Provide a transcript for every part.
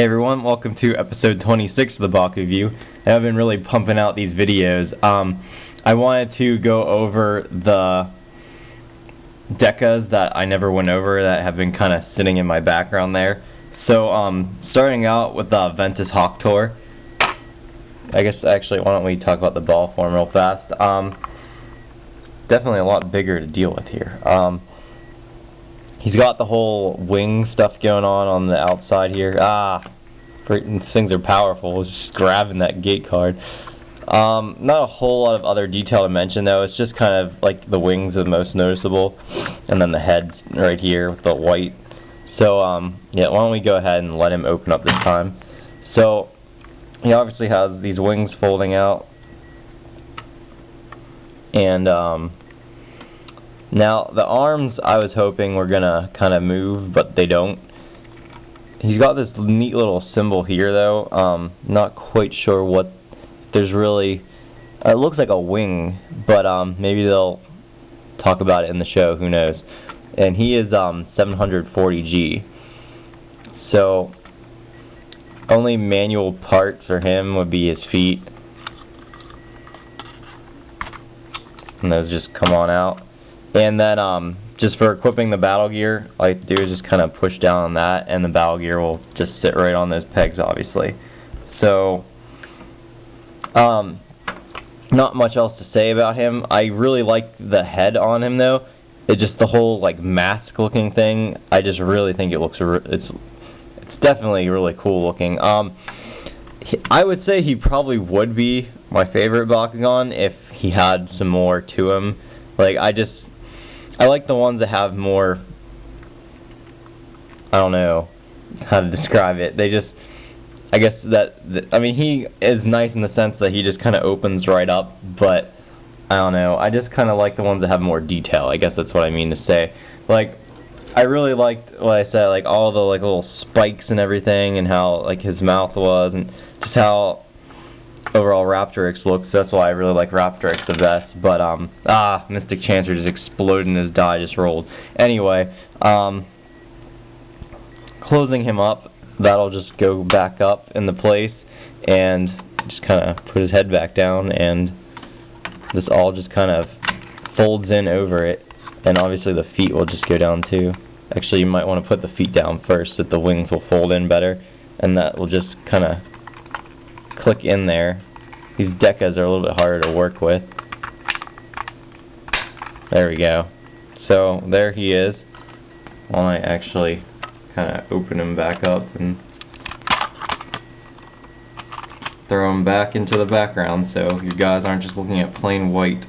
Hey everyone, welcome to episode 26 of the BakuView. I've been really pumping out these videos. I wanted to go over the Dekas that I never went over that have been kind of sitting in my background there. So, starting out with the Deka Hawktor. I guess actually, why don't we talk about the ball form real fast. Definitely a lot bigger to deal with here. He's got the whole wing stuff going on the outside here. These things are powerful. Just grabbing that gate card. Not a whole lot of other detail to mention though. It's just kind of like the wings are the most noticeable, and then the head right here with the white. So yeah, why don't we go ahead and let him open up this time. So he obviously has these wings folding out, and now, the arms I was hoping were going to kind of move, but they don't. He's got this neat little symbol here, though. Not quite sure what there's really... it looks like a wing, but maybe they'll talk about it in the show, who knows. And he is 740G. So, only manual parts for him would be his feet. And those just come on out. And then, just for equipping the battle gear, all you have to do is just kind of push down on that, and the battle gear will just sit right on those pegs, obviously. So, not much else to say about him. I really like the head on him, though. It's just the whole, like, mask-looking thing. I just really think it looks, it's definitely really cool looking. I would say he probably would be my favorite Bakugan if he had some more to him. Like, I like the ones that have more, I don't know how to describe it. They just, I guess I mean, he is nice in the sense that he just kind of opens right up, but I don't know. I just kind of like the ones that have more detail. I guess that's what I mean to say. Like, I really liked what I said, like all the like little spikes and everything, and how like his mouth was, and just how overall Raptorix looks. That's why I really like Raptorix the best. But Mystic Chancer just exploded and his die just rolled. Anyway, closing him up, that'll just go back up in the place and just kind of put his head back down, and this all just kind of folds in over it, and obviously the feet will just go down too. Actually, you might want to put the feet down first so that the wings will fold in better, and that will just kind of click in there. These Dekas are a little bit harder to work with. There we go. So there he is. While I actually kind of open him back up and throw him back into the background so you guys aren't just looking at plain white.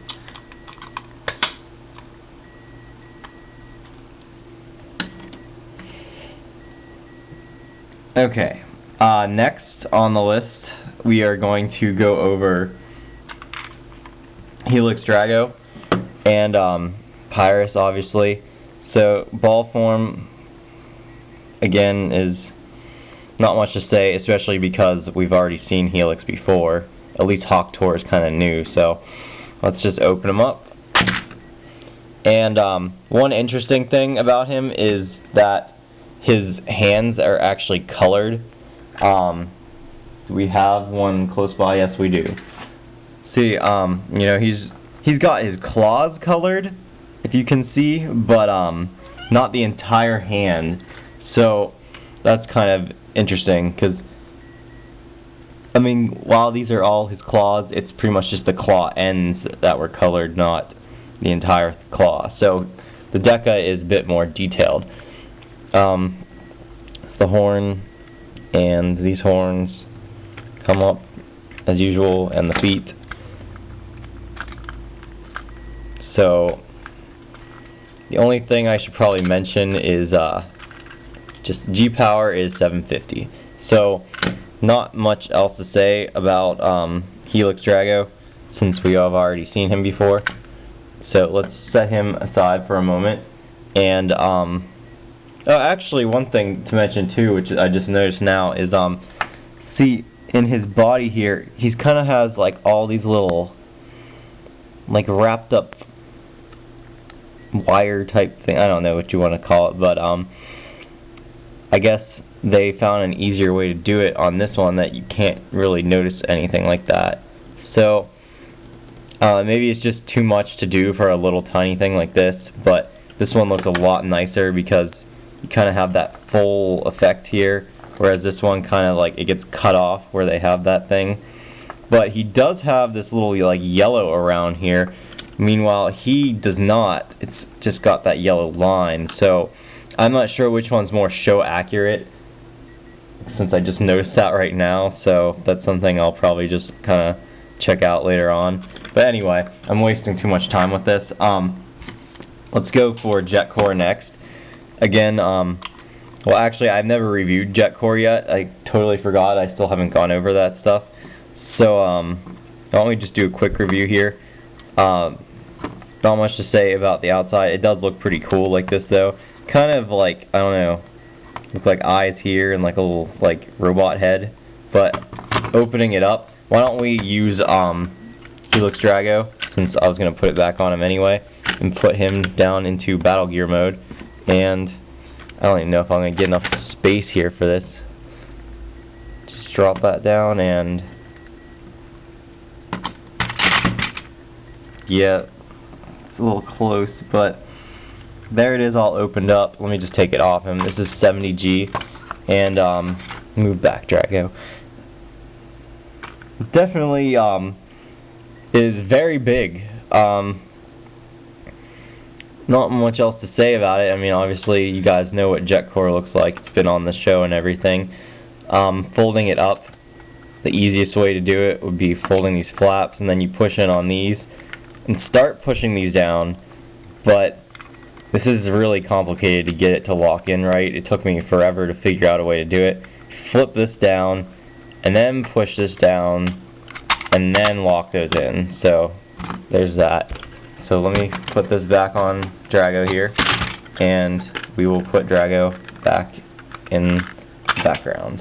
Okay. Next on the list, we are going to go over Helix Drago and Pyrus, obviously. So, ball form, again, is not much to say, especially because we've already seen Helix before. At least Hawktor is kind of new, so let's just open him up. And one interesting thing about him is that his hands are actually colored. Do we have one close by? Yes, we do. See, you know, he's got his claws colored, if you can see, but not the entire hand. So that's kind of interesting, because I mean, while these are all his claws, it's pretty much just the claw ends that were colored, not the entire claw. So the Deka is a bit more detailed. The horn and these horns come up as usual, and the feet. So the only thing I should probably mention is just G power is 750. So not much else to say about Helix Drago, since we have already seen him before. So let's set him aside for a moment. And oh, actually, one thing to mention too, which I just noticed now, is see, in his body here, he's kind of has like all these little, like, wrapped up wire type thing. I don't know what you want to call it, but I guess they found an easier way to do it on this one that you can't really notice anything like that. So maybe it's just too much to do for a little tiny thing like this, but this one looks a lot nicer because you kind of have that full effect here, whereas this one kind of like it gets cut off where they have that thing. But he does have this little like yellow around here. Meanwhile, he does not. It's just got that yellow line. So I'm not sure which one's more show accurate, since I just noticed that right now. So that's something I'll probably just kind of check out later on. But anyway, I'm wasting too much time with this. Let's go for Jetkor next. Again, well actually I've never reviewed Jetkor yet. I totally forgot. I still haven't gone over that stuff. So why don't we just do a quick review here. Not much to say about the outside. It does look pretty cool like this though. Kind of like, I don't know, look like eyes here and like a little like robot head. But opening it up, why don't we use Helix Drago, since I was going to put it back on him anyway, and put him down into battle gear mode. And I don't even know if I'm going to get enough space here for this. Just drop that down and yeah, it's a little close, but there it is all opened up. Let me just take it off him. This is 70G, and move back, Drago. Definitely is very big. Not much else to say about it. I mean, obviously you guys know what Jetkor looks like. It's been on the show and everything. Folding it up, the easiest way to do it would be folding these flaps, and then you push in on these and start pushing these down, but this is really complicated to get it to lock in right. It took me forever to figure out a way to do it. Flip this down and then push this down and then lock those in. So there's that. So let me put this back on Drago here, and we will put Drago back in the background.